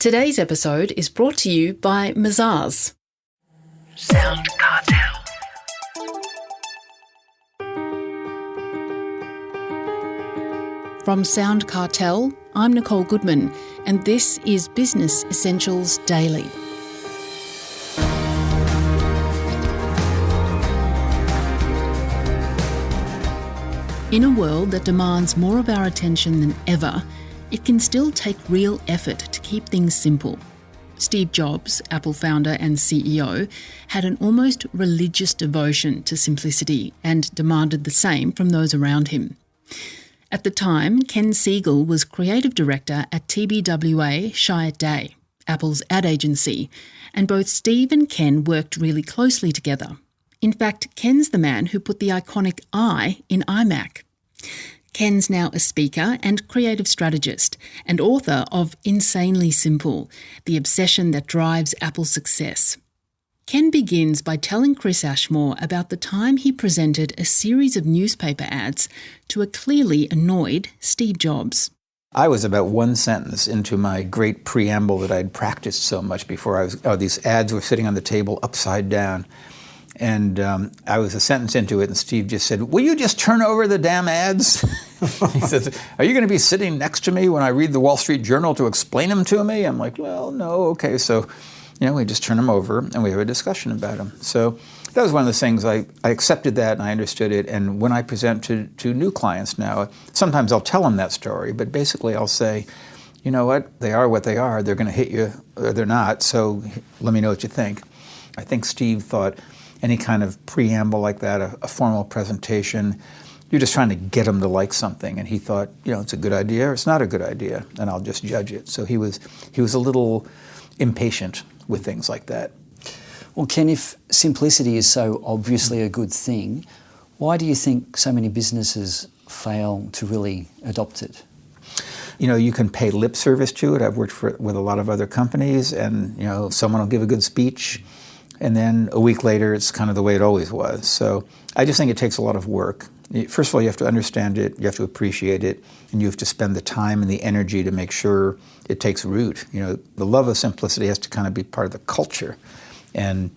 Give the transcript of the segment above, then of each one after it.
Today's episode is brought to you by Mazars. SoundCartel. From SoundCartel, I'm Nicole Goodman, and this is Business Essentials Daily. In a world that demands more of our attention than ever, it can still take real effort to keep things simple. Steve Jobs, Apple founder and CEO, had an almost religious devotion to simplicity and demanded the same from those around him. At the time, Ken Segall was creative director at TBWA Chiat Day, Apple's ad agency, and both Steve and Ken worked really closely together. In fact, Ken's the man who put the iconic I in iMac. Ken's now a speaker and creative strategist and author of Insanely Simple, the obsession that drives Apple's success. Ken begins by telling Chris Ashmore about the time he presented a series of newspaper ads to a clearly annoyed Steve Jobs. I was about one sentence into my great preamble that I'd practiced so much before. These ads were sitting on the table upside down. And I was a sentence into it, and Steve just said, "Will you just turn over the damn ads?" He says, "Are you going to be sitting next to me when I read the Wall Street Journal to explain them to me?" I'm like, "Well, no, okay." So, we just turn them over, and we have a discussion about them. So that was one of the things, I accepted that, and I understood it. And when I present to new clients now, sometimes I'll tell them that story, but basically I'll say, you know what, they are what they are. They're going to hit you, or they're not, so let me know what you think. I think Steve thought any kind of preamble like that, a formal presentation, you're just trying to get them to like something. And he thought, it's a good idea or it's not a good idea, and I'll just judge it. So he was a little impatient with things like that. Well, Ken, if simplicity is so obviously a good thing, why do you think so many businesses fail to really adopt it? You can pay lip service to it. I've worked with a lot of other companies, and someone will give a good speech, and then a week later, it's kind of the way it always was. So I just think it takes a lot of work. First of all, you have to understand it, you have to appreciate it, and you have to spend the time and the energy to make sure it takes root. The love of simplicity has to kind of be part of the culture. And,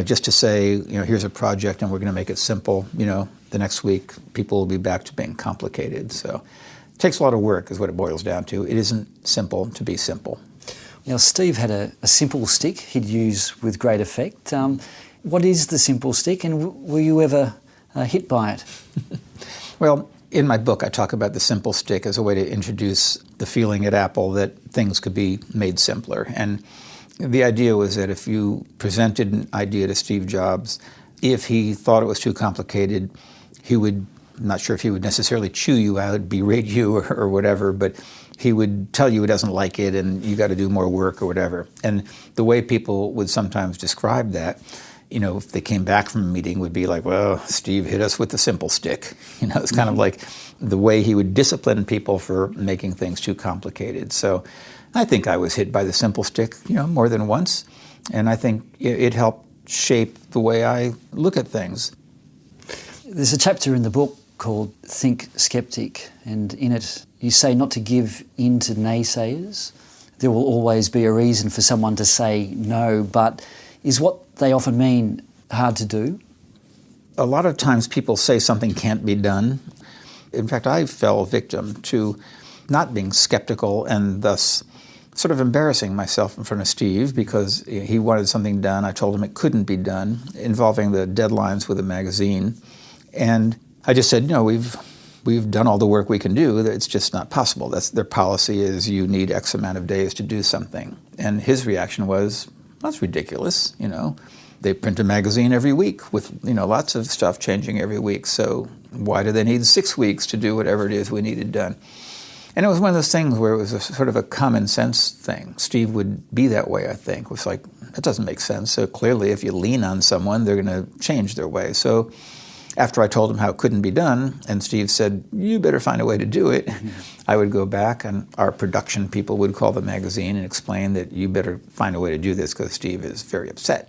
just to say, here's a project and we're going to make it simple, the next week people will be back to being complicated. So it takes a lot of work is what it boils down to. It isn't simple to be simple. Now, Steve had a simple stick he'd use with great effect. What is the simple stick, and were you ever hit by it? Well, in my book, I talk about the simple stick as a way to introduce the feeling at Apple that things could be made simpler. And the idea was that if you presented an idea to Steve Jobs, if he thought it was too complicated, I'm not sure if he would necessarily chew you out, berate you or whatever, but he would tell you he doesn't like it and you got to do more work or whatever. And the way people would sometimes describe that, if they came back from a meeting, would be like, well, Steve hit us with the simple stick. It's kind of like the way he would discipline people for making things too complicated. So I think I was hit by the simple stick, more than once. And I think it helped shape the way I look at things. There's a chapter in the book called Think Skeptic, and in it you say not to give in to naysayers. There will always be a reason for someone to say no, but is what they often mean hard to do? A lot of times people say something can't be done. In fact, I fell victim to not being skeptical and thus sort of embarrassing myself in front of Steve because he wanted something done. I told him it couldn't be done, involving the deadlines with a magazine. And I just said, we've done all the work we can do. It's just not possible. Their policy is you need X amount of days to do something. And his reaction was, that's ridiculous. They print a magazine every week with, lots of stuff changing every week. So why do they need 6 weeks to do whatever it is we needed done? And it was one of those things where it was a sort of a common sense thing. Steve would be that way, I think. It was like, that doesn't make sense. So clearly if you lean on someone, they're going to change their way. So after I told him how it couldn't be done, and Steve said, you better find a way to do it, I would go back and our production people would call the magazine and explain that you better find a way to do this because Steve is very upset.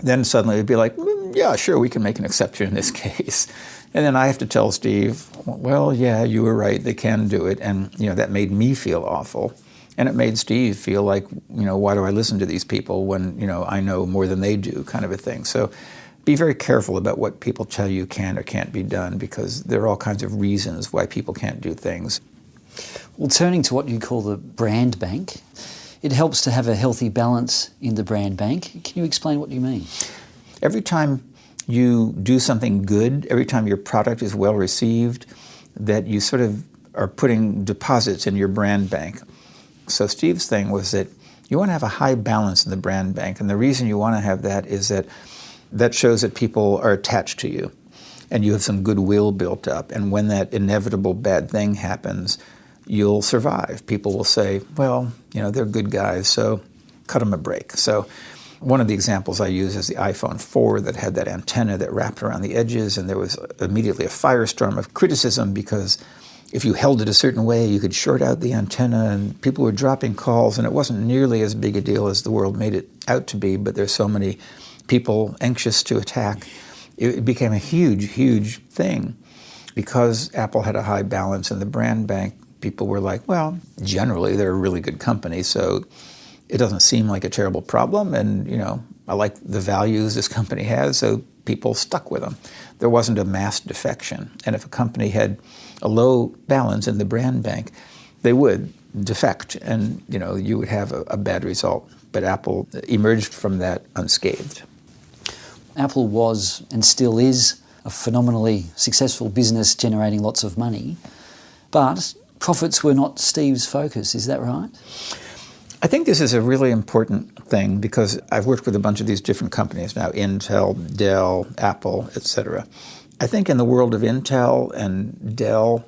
Then suddenly it'd be like, yeah, sure, we can make an exception in this case. And then I have to tell Steve, well, yeah, you were right, they can do it. And, that made me feel awful. And it made Steve feel like, why do I listen to these people when, I know more than they do, kind of a thing. So be very careful about what people tell you can or can't be done, because there are all kinds of reasons why people can't do things. Well, turning to what you call the brand bank, it helps to have a healthy balance in the brand bank. Can you explain what you mean? Every time you do something good, every time your product is well received, that you sort of are putting deposits in your brand bank. So Steve's thing was that you want to have a high balance in the brand bank, and the reason you want to have that is that shows that people are attached to you, and you have some goodwill built up, and when that inevitable bad thing happens, you'll survive. People will say, well, they're good guys, so cut them a break. So one of the examples I use is the iPhone 4 that had that antenna that wrapped around the edges, and there was immediately a firestorm of criticism because if you held it a certain way, you could short out the antenna, and people were dropping calls, and it wasn't nearly as big a deal as the world made it out to be, but there's so many people anxious to attack. It became a huge, huge thing. Because Apple had a high balance in the brand bank, people were like, well, generally they're a really good company, so it doesn't seem like a terrible problem, and I like the values this company has, so people stuck with them. There wasn't a mass defection, and if a company had a low balance in the brand bank, they would defect, and you would have a bad result. But Apple emerged from that unscathed. Apple was and still is a phenomenally successful business generating lots of money, but profits were not Steve's focus, is that right? I think this is a really important thing because I've worked with a bunch of these different companies now, Intel, Dell, Apple, etc. I think in the world of Intel and Dell,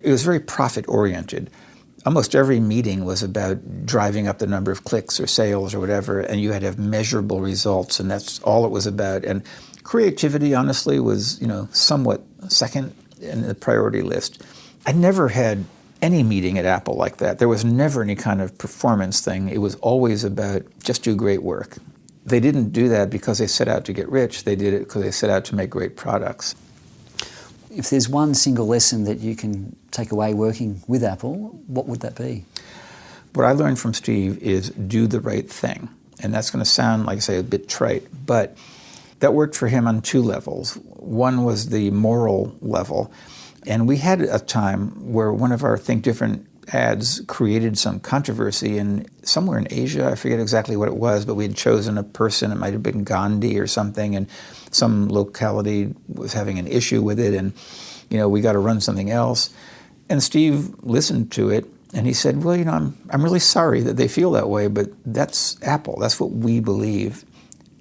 it was very profit-oriented. Almost every meeting was about driving up the number of clicks or sales or whatever, and you had to have measurable results, and that's all it was about. And creativity, honestly, was somewhat second in the priority list. I never had any meeting at Apple like that. There was never any kind of performance thing. It was always about just do great work. They didn't do that because they set out to get rich. They did it because they set out to make great products. If there's one single lesson that you can take away working with Apple, what would that be? What I learned from Steve is do the right thing. And that's going to sound, like I say, a bit trite, but that worked for him on two levels. One was the moral level. And we had a time where one of our Think Different ads created some controversy in somewhere in Asia. I forget exactly what it was, but we had chosen a person. It might have been Gandhi or something, and some locality was having an issue with it, and we got to run something else. And Steve listened to it, and he said, well, I'm really sorry that they feel that way, but that's Apple. That's what we believe.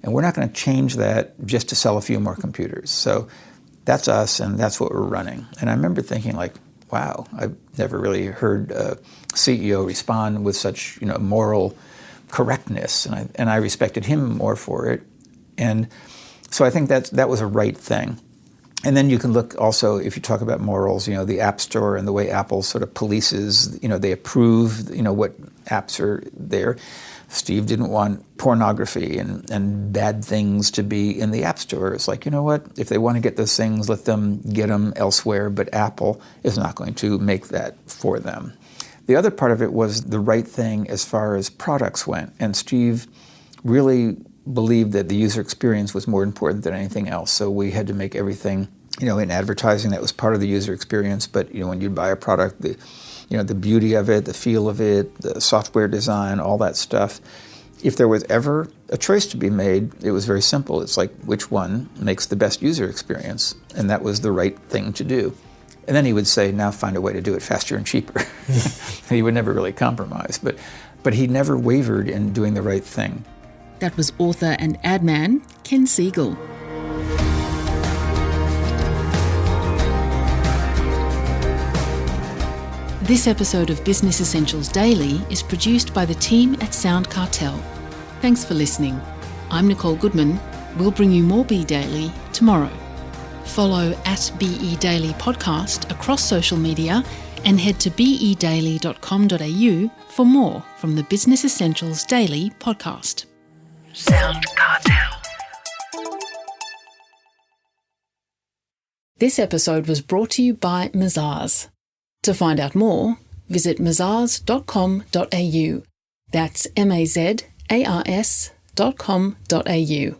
And we're not going to change that just to sell a few more computers. So that's us, and that's what we're running. And I remember thinking, wow, I've never really heard a CEO respond with such, moral correctness, and I respected him more for it. And so I think that was a right thing. And then you can look also, if you talk about morals, the App Store and the way Apple sort of polices, they approve, what apps are there. Steve didn't want pornography and bad things to be in the App Store. It's like, what? If they want to get those things, let them get them elsewhere, but Apple is not going to make that for them. The other part of it was the right thing as far as products went, and Steve really believed that the user experience was more important than anything else. So we had to make everything, in advertising that was part of the user experience, but, when you buy a product, the beauty of it, the feel of it, the software design, all that stuff. If there was ever a choice to be made, it was very simple. It's like, which one makes the best user experience? And that was the right thing to do. And then he would say, now find a way to do it faster and cheaper. He would never really compromise, but he never wavered in doing the right thing. That was author and ad man Ken Segall. This episode of Business Essentials Daily is produced by the team at SoundCartel. Thanks for listening. I'm Nicole Goodman. We'll bring you more Be Daily tomorrow. Follow @BE Daily Podcast across social media and head to bedaily.com.au for more from the Business Essentials Daily podcast. SoundCartel. This episode was brought to you by Mazars. To find out more, visit mazars.com.au. That's mazars.com.au.